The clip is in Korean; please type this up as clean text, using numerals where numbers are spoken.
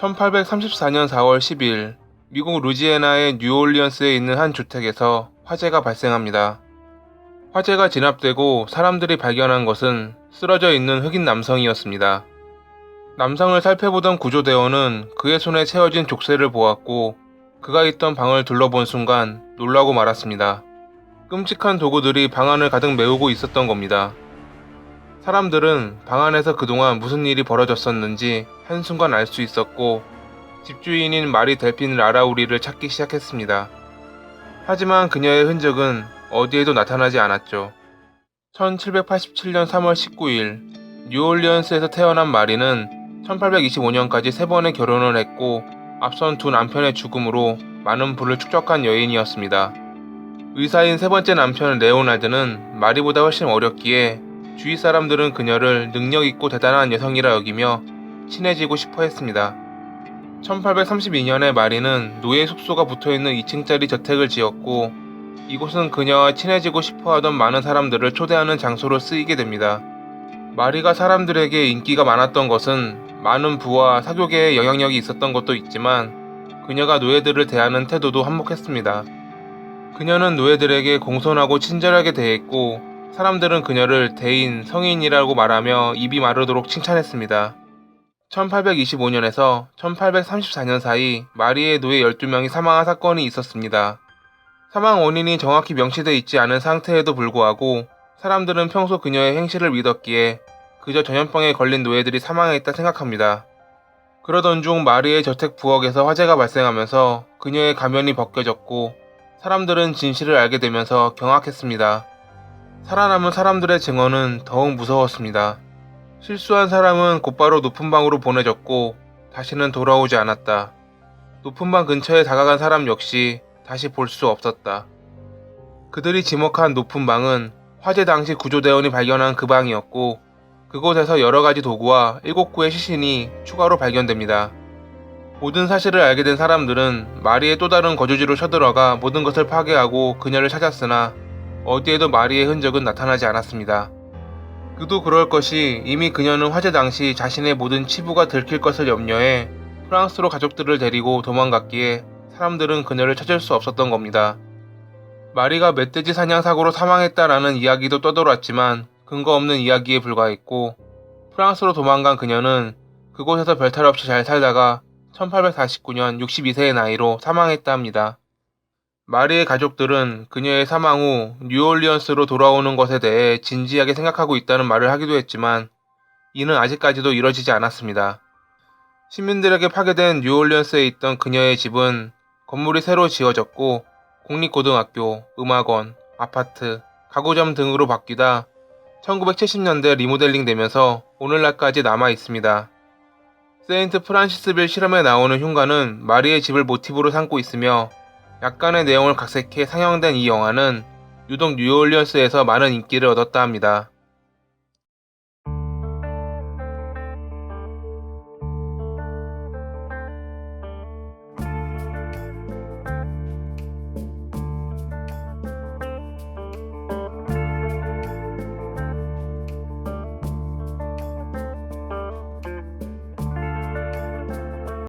1834년 4월 10일 미국 루지애나의 뉴올리언스에 있는 한 주택에서 화재가 발생합니다. 화재가 진압되고 사람들이 발견한 것은 쓰러져 있는 흑인 남성이었습니다. 남성을 살펴보던 구조대원은 그의 손에 채워진 족쇄를 보았고 그가 있던 방을 둘러본 순간 놀라고 말았습니다. 끔찍한 도구들이 방 안을 가득 메우고 있었던 겁니다. 사람들은 방 안에서 그동안 무슨 일이 벌어졌었는지 한순간 알 수 있었고 집주인인 마리 델핀 라라우리를 찾기 시작했습니다. 하지만 그녀의 흔적은 어디에도 나타나지 않았죠. 1787년 3월 19일 뉴올리언스에서 태어난 마리는 1825년까지 3번의 결혼을 했고 앞선 두 남편의 죽음으로 많은 부를 축적한 여인이었습니다. 의사인 세 번째 남편 레오날드는 마리보다 훨씬 어렸기에 주위 사람들은 그녀를 능력있고 대단한 여성이라 여기며 친해지고 싶어 했습니다. 1832년에 마리는 노예 숙소가 붙어있는 2층짜리 저택을 지었고 이곳은 그녀와 친해지고 싶어하던 많은 사람들을 초대하는 장소로 쓰이게 됩니다. 마리가 사람들에게 인기가 많았던 것은 많은 부와 사교계에 영향력이 있었던 것도 있지만 그녀가 노예들을 대하는 태도도 한몫했습니다. 그녀는 노예들에게 공손하고 친절하게 대했고 사람들은 그녀를 대인, 성인이라고 말하며 입이 마르도록 칭찬했습니다. 1825년에서 1834년 사이 마리의 노예 12명이 사망한 사건이 있었습니다. 사망 원인이 정확히 명시되어 있지 않은 상태에도 불구하고 사람들은 평소 그녀의 행실을 믿었기에 그저 전염병에 걸린 노예들이 사망했다 생각합니다. 그러던 중 마리의 저택 부엌에서 화재가 발생하면서 그녀의 가면이 벗겨졌고 사람들은 진실을 알게 되면서 경악했습니다. 살아남은 사람들의 증언은 더욱 무서웠습니다. 실수한 사람은 곧바로 높은 방으로 보내졌고 다시는 돌아오지 않았다. 높은 방 근처에 다가간 사람 역시 다시 볼 수 없었다. 그들이 지목한 높은 방은 화재 당시 구조대원이 발견한 그 방이었고 그곳에서 여러가지 도구와 7구의 시신이 추가로 발견됩니다. 모든 사실을 알게 된 사람들은 마리의 또 다른 거주지로 쳐들어가 모든 것을 파괴하고 그녀를 찾았으나 어디에도 마리의 흔적은 나타나지 않았습니다. 그도 그럴 것이 이미 그녀는 화재 당시 자신의 모든 치부가 들킬 것을 염려해 프랑스로 가족들을 데리고 도망갔기에 사람들은 그녀를 찾을 수 없었던 겁니다. 마리가 멧돼지 사냥 사고로 사망했다라는 이야기도 떠돌았지만 근거 없는 이야기에 불과했고 프랑스로 도망간 그녀는 그곳에서 별탈 없이 잘 살다가 1849년 62세의 나이로 사망했다 합니다. 마리의 가족들은 그녀의 사망 후 뉴올리언스로 돌아오는 것에 대해 진지하게 생각하고 있다는 말을 하기도 했지만 이는 아직까지도 이뤄지지 않았습니다. 시민들에게 파괴된 뉴올리언스에 있던 그녀의 집은 건물이 새로 지어졌고 공립고등학교, 음악원, 아파트, 가구점 등으로 바뀌다 1970년대 리모델링 되면서 오늘날까지 남아 있습니다. 세인트 프란시스빌 실험에 나오는 흉가는 마리의 집을 모티브로 삼고 있으며 약간의 내용을 각색해 상영된 이 영화는 유독 뉴올리언스에서 많은 인기를 얻었다 합니다.